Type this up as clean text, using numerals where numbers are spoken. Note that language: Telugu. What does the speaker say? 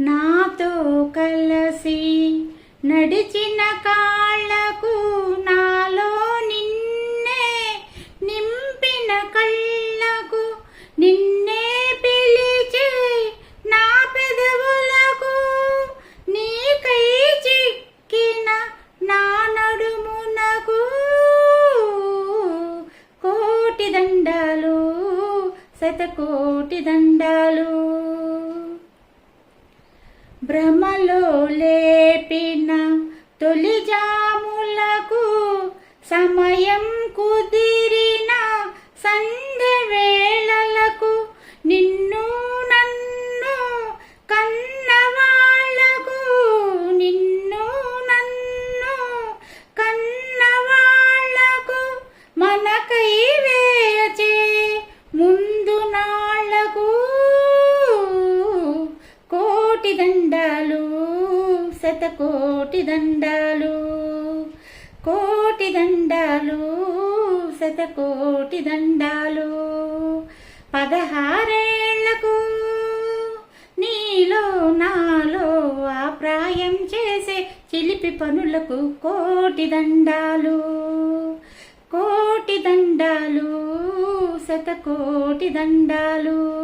నాతో కలసి నడిచిన కాళ్ళకు నాలో నిన్నే నింపిన కళ్ళకు నిన్నే పిలిచే నా పెదవులకు నీకై చిక్కిన నా నడుమునకు కోటి దండాలు శతకోటి దండాలు. భ్రమలో లేపిన తొలి జాములకు సమయం కుదిరిన సంధ్య వేళలకు నిన్ను నన్ను కన్నవాళ్లకు నిన్ను నన్ను కన్నవాళ్లకు మనకై వేచే ముందు నాళ్లకు కోటి దండాలు శతకోటి దండాలు. కోటి దండాలు శతకోటి దండాలు. 16 ఏళ్లకు నీలో నాలో ఆ ప్రాయం చేసే చిలిపి పనులకు కోటి దండాలు. కోటి దండాలు శతకోటి దండాలు.